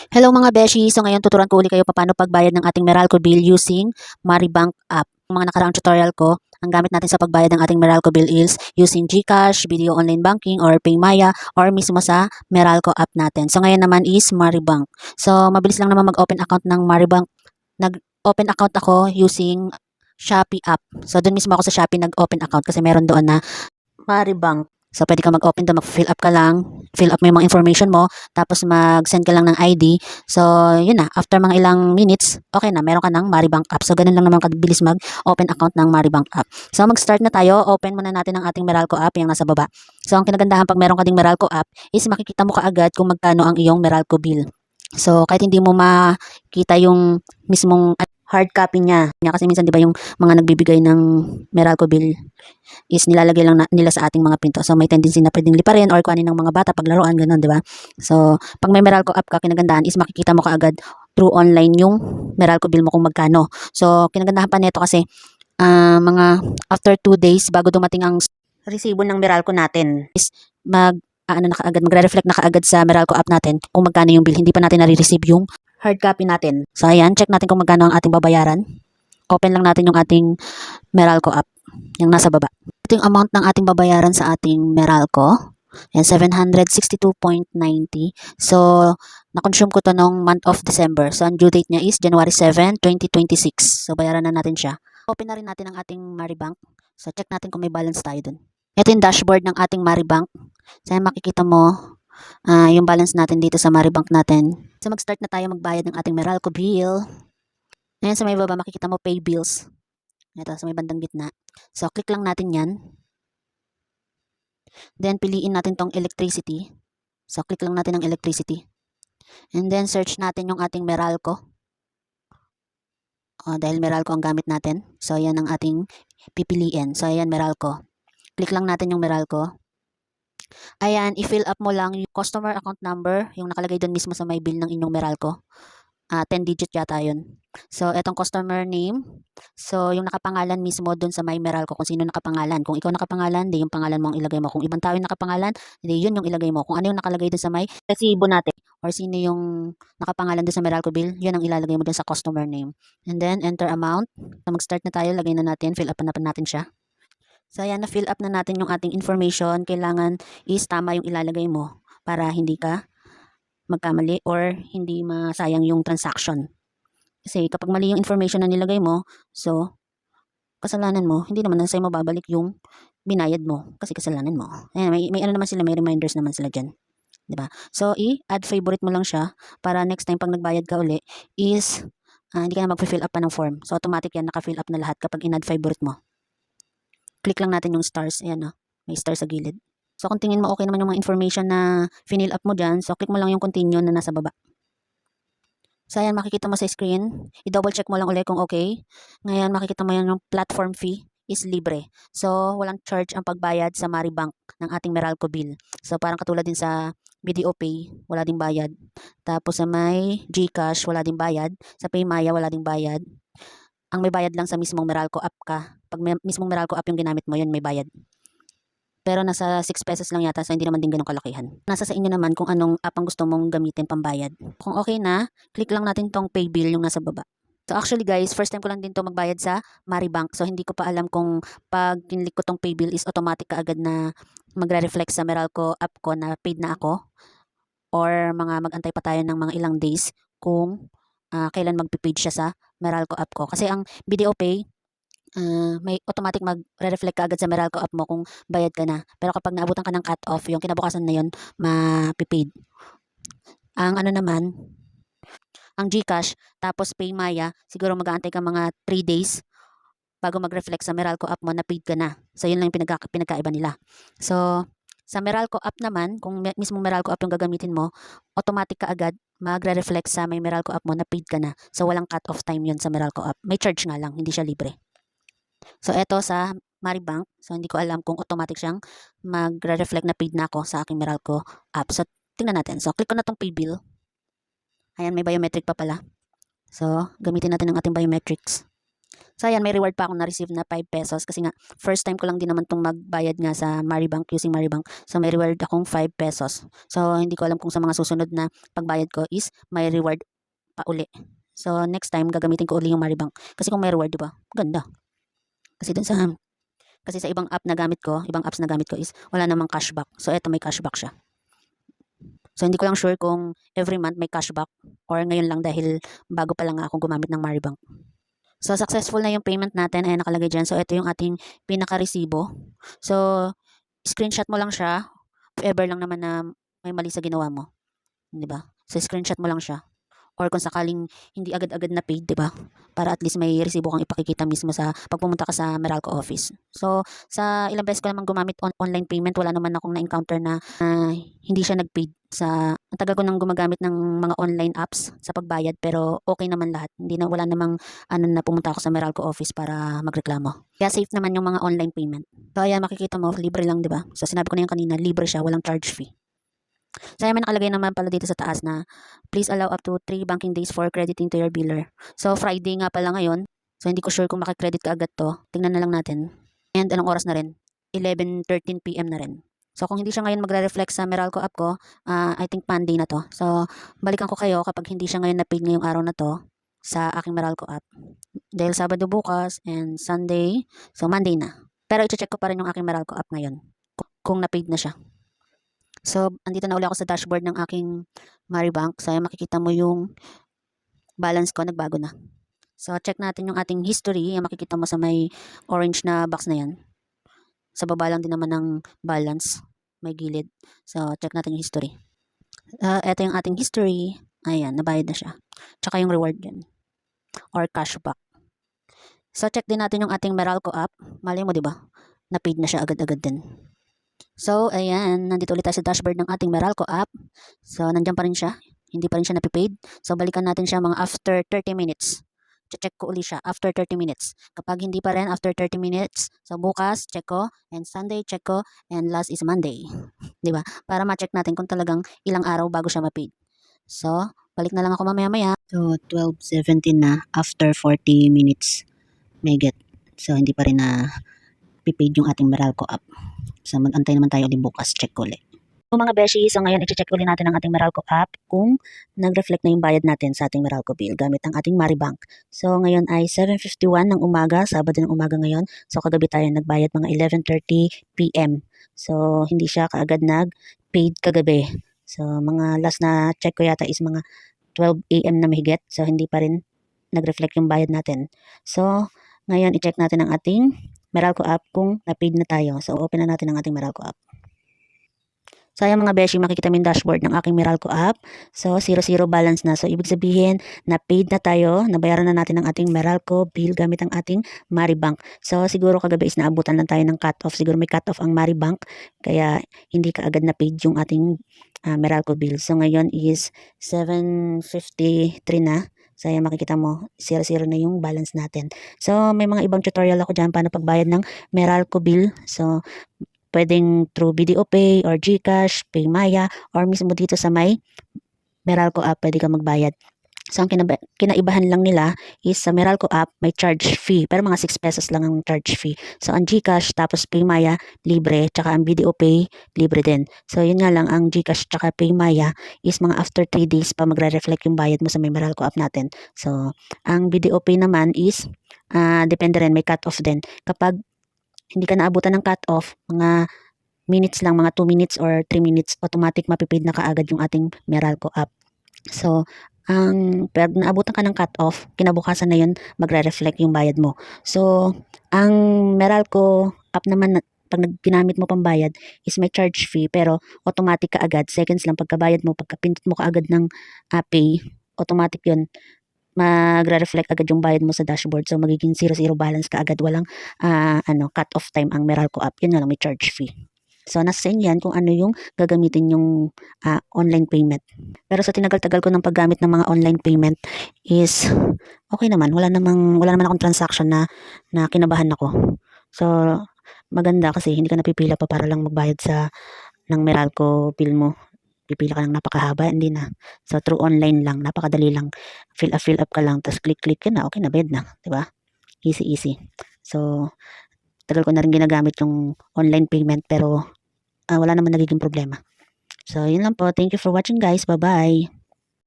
Hello mga beshi! So ngayon tuturuan ko ulit kayo paano pagbayad ng ating Meralco bill using Maribank app. Yung mga nakaraang tutorial ko, ang gamit natin sa pagbayad ng ating Meralco bill is using GCash, video online banking, or PayMaya, or mismo sa Meralco app natin. So ngayon naman is Maribank. So mabilis lang naman mag-open account ng Maribank. Nag-open account ako using Shopee app. So doon mismo ako sa Shopee nag-open account kasi meron doon na Maribank. So, pwede ka mag-open doon, mag-fill up ka lang, fill up mo yung mga information mo, tapos mag-send ka lang ng ID. So, yun na, after mga ilang minutes, okay na, meron ka ng Maribank app. So, ganun lang naman kabilis mag-open account ng Maribank app. So, mag-start na tayo, open muna natin ang ating Meralco app, yung nasa baba. So, ang kinagandahan pag meron ka ding Meralco app, is makikita mo kaagad kung magkano ang iyong Meralco bill. So, kahit hindi mo makita yung mismong hard copy niya. Kasi minsan 'di ba yung mga nagbibigay ng Meralco bill is nilalagay lang nila sa ating mga pinto. So may tendency na pwedeng liparin or kuhanin ng mga bata paglaruan ganun, 'di ba? So pag may Meralco app ka, kinagandaan is makikita mo kaagad through online yung Meralco bill mo kung magkano. So kinagandahan pa nito kasi mga after 2 days bago dumating ang resibo ng Meralco natin is ano na kaagad, magre-reflect na kaagad sa Meralco app natin kung magkano yung bill. Hindi pa natin nare-receive yung hard copy natin. So ayan, check natin kung magkano ang ating babayaran. Open lang natin yung ating Meralco app, yung nasa baba. Ito yung amount ng ating babayaran sa ating Meralco. Yan, 762.90. So, na-consume ko to nung month of December. So, ang due date niya is January 7, 2026. So, bayaran na natin siya. Open na rin natin ang ating Maribank. So, check natin kung may balance tayo dun. Ito yung dashboard ng ating Maribank. So, makikita mo yung balance natin dito sa Maribank natin. So, mag-start na tayo magbayad ng ating Meralco bill. Ngayon sa may baba, makikita mo pay bills. Ito, sa may bandang gitna. So, click lang natin yan. Then, piliin natin tong electricity. So, click lang natin ang electricity. And then, search natin yung ating Meralco. Dahil Meralco ang gamit natin. So, yan ang ating pipiliin. So, ayan, Meralco. Click lang natin yung Meralco. Ayan, i-fill up mo lang yung customer account number, yung nakalagay doon mismo sa may bill ng inyong Meralco. 10 digit yata yun. So, etong customer name. So, yung nakapangalan mismo doon sa may Meralco, kung sino nakapangalan. Kung ikaw nakapangalan, di yung pangalan mo ang ilagay mo. Kung ibang tao yung nakapangalan, di yun yung ilagay mo. Kung ano yung nakalagay doon sa may resibo natin, or sino yung nakapangalan doon sa Meralco bill, yun ang ilalagay mo doon sa customer name. And then, enter amount. So, mag-start na tayo. Lagay na natin. Fill up na natin siya. So, ayan, na-fill up na natin yung ating information. Kailangan is tama yung ilalagay mo para hindi ka magkamali or hindi masayang yung transaction. Kasi kapag mali yung information na nilagay mo, so, kasalanan mo, hindi naman na sa'yo mababalik yung binayad mo kasi kasalanan mo. Ayan, may ano naman sila, may reminders naman sila dyan. 'Di ba? So, i-add favorite mo lang siya para next time pag nagbayad ka uli is hindi ka na mag-fill up pa ng form. So, automatic yan, naka-fill up na lahat kapag in-add favorite mo. Click lang natin yung stars. Ayan, may star sa gilid. So, kung tingin mo okay naman yung mga information na fill up mo dyan, so click mo lang yung continue na nasa baba. So, ayan, makikita mo sa screen. I-double check mo lang ulit kung okay. Ngayon, makikita mo yan yung platform fee is libre. So, walang charge ang pagbayad sa Maribank ng ating Meralco bill. So, parang katulad din sa Video Pay, wala ding bayad. Tapos sa may GCash, wala ding bayad. Sa PayMaya, wala ding bayad. Ang may bayad lang sa mismong Meralco app ka. Pag mismong Meralco app yung ginamit mo, yun may bayad. Pero nasa 6 pesos lang yata, so hindi naman din ganun kalakihan. Nasa sa inyo naman kung anong app ang gusto mong gamitin pambayad. Kung okay na, click lang natin tong pay bill yung nasa baba. So actually guys, first time ko lang din to magbayad sa Maribank. So hindi ko pa alam kung pag kinlik ko tong pay bill is automatic kaagad na magre-reflect sa Meralco app ko na paid na ako. Or mag-antay pa tayo ng mga ilang days kung kailan magpipaid siya sa Meralco app ko. Kasi ang Video Pay, may automatic magre-reflect ka agad sa Meralco app mo kung bayad ka na. Pero kapag naabutan ka ng cut-off, yung kinabukasan na yun, mapipaid. Ang ano naman, ang GCash, tapos PayMaya, siguro mag-aantay ka mga 3 days bago mag-reflect sa Meralco app mo na paid ka na. So, yun lang yung pinagkaiba nila. So, sa Meralco app naman, kung mismong Meralco app yung gagamitin mo, automatic ka agad magre-reflect sa may Meralco app mo na paid ka na. So, walang cut-off time yun sa Meralco app. May charge nga lang, hindi siya libre. So, eto sa Maribank. So, hindi ko alam kung automatic siyang magre-reflect na paid na ako sa aking Meralco app. So, tingnan natin. So, click ko na tong pay bill. Ayan, may biometric pa pala. So, gamitin natin ang ating biometrics. So ayan, may reward pa akong na-receive na 5 pesos kasi nga first time ko lang din naman tong magbayad nga sa Maribank using Maribank. So may reward akong 5 pesos. So hindi ko alam kung sa mga susunod na pagbayad ko is may reward pa uli. So next time gagamitin ko uli yung Maribank. Kasi kung may reward, 'di ba? Ganda. Kasi dun sa kasi sa ibang app na gamit ko, ibang apps na gamit ko is wala namang cashback. So eto may cashback siya. So hindi ko lang sure kung every month may cashback or ngayon lang dahil bago pa lang nga ako gumamit ng Maribank. So, successful na yung payment natin. Ayan, nakalagay dyan. So, ito yung ating pinaka-resibo. So, screenshot mo lang siya. If ever lang naman na may mali sa ginawa mo. Di ba? So, screenshot mo lang siya. Or kung sakaling hindi agad-agad na paid, di ba? Para at least may resibo kang ipakikita mismo sa pagpumunta ka sa Meralco office. So, sa ilang beses ko naman gumamit online payment, wala naman akong na-encounter na hindi siya nag-paid. Ang tagal ko nang gumagamit ng mga online apps sa pagbayad pero okay naman lahat. Hindi na wala namang na pumunta ako sa Meralco office para magreklamo. Kaya safe naman yung mga online payment. So ayan, makikita mo, libre lang, di ba? So sinabi ko na yan kanina, libre siya, walang charge fee. So ayan, may nakalagay naman pala dito sa taas na please allow up to 3 banking days for crediting to your biller. So Friday nga pala ngayon. So hindi ko sure kung makikredit ka agad to. Tingnan na lang natin. And anong oras na rin? 11:13 PM na rin. So kung hindi siya ngayon magre-reflect sa Meralco app ko, I think Monday na to. So balikan ko kayo kapag hindi siya ngayon na-paid ngayong araw na to sa aking Meralco app. Dahil Sabado bukas and Sunday, so Monday na. Pero i-check ko pa rin yung aking Meralco app ngayon kung na-paid na siya. So andito na uli ako sa dashboard ng aking Maribank. So makikita mo yung balance ko, nagbago na. So check natin yung ating history. Yung makikita mo sa may orange na box na yan. Sa baba lang din naman ng balance, may gilid. So, check natin yung history. Ito yung ating history. Ayan, nabayad na siya. Tsaka yung reward yan. Or cashback. So, check din natin yung ating Meralco app. Mali mo, di ba? Na-paid na siya agad-agad din. So, ayan. Nandito ulit tayo sa dashboard ng ating Meralco app. So, nandiyan pa rin siya. Hindi pa rin siya napipaid. So, balikan natin siya mga after 30 minutes. Check ko uli siya after 30 minutes. Kapag hindi pa rin after 30 minutes, so bukas, check ko, and Sunday, check ko, and last is Monday. Di ba? Para ma-check natin kung talagang ilang araw bago siya ma-paid. So, balik na lang ako mamaya-maya. So, 12:17 na after 40 minutes. May get. So, hindi pa rin na pipaid yung ating Meralco app. So, mag-antay naman tayo ulit bukas. Check ko ulit. So mga beshi, so ngayon i-check ulit natin ang ating Meralco app kung nag-reflect na yung bayad natin sa ating Meralco bill gamit ang ating Maribank. So ngayon ay 7:51 ng umaga, Sabado ng umaga ngayon. So kagabi tayo nagbayad mga 11:30 PM. So hindi siya kaagad nag-paid kagabi. So mga last na check ko yata is mga 12 AM na mahigit. So hindi pa rin nag-reflect yung bayad natin. So ngayon i-check natin ang ating Meralco app kung na-paid na tayo. So open na natin ang ating Meralco app. So ayan mga beshi, makikita mo yung dashboard ng aking Meralco app. So 0 balance na. So ibig sabihin na paid na tayo, nabayaran na natin ang ating Meralco bill gamit ang ating Maribank. So siguro kagabi is naabutan lang tayo ng cut-off. Siguro may cut-off ang Maribank kaya hindi ka agad na paid yung ating Meralco bill. So ngayon is 7:53 na. So ayan makikita mo, 0 na yung balance natin. So may mga ibang tutorial ako dyan paano pagbayad ng Meralco bill. So pwedeng through BDO Pay or GCash, PayMaya, or mismo dito sa may Meralco app pwede ka magbayad. So ang kinaibahan lang nila is sa Meralco app may charge fee pero mga 6 pesos lang ang charge fee. So ang GCash tapos PayMaya libre tsaka ang BDO Pay libre din. So yun nga lang ang GCash tsaka PayMaya is mga after 3 days pa magre-reflect yung bayad mo sa may Meralco app natin. So ang BDO Pay naman is depende rin, may cut off din. Kapag hindi ka naabutan ng cut-off, mga minutes lang, mga 2 minutes or 3 minutes, automatic mapipaid na kaagad yung ating Meralco app. So, pag naabutan ka ng cut-off, kinabukasan na yun, magre-reflect yung bayad mo. So, ang Meralco app naman, pag ginamit mo pambayad, is may charge fee, pero automatic kaagad, seconds lang pagkabayad mo, pagkapindot mo kaagad ng pay, automatic yun, magre-reflect agad yung bayad mo sa dashboard. So, magiging 0 balance ka agad. Walang cut-off time ang Meralco app. Yun nga lang, may charge fee. So, nasa sa inyo yan kung ano yung gagamitin yung online payment. Pero sa tinagal-tagal ko ng paggamit ng mga online payment is okay naman. Wala naman akong transaction na kinabahan ako. So, maganda kasi hindi ka napipila pa para lang magbayad ng Meralco bill mo. Pipila ka ng napakahaba, hindi na. So, through online lang, napakadali lang. Fill up ka lang, tapos click ka na, okay na, bayad na, di ba? Easy, easy. So, tagal ko na rin ginagamit yung online payment pero wala naman nagiging problema. So, yun lang po. Thank you for watching guys. Bye-bye.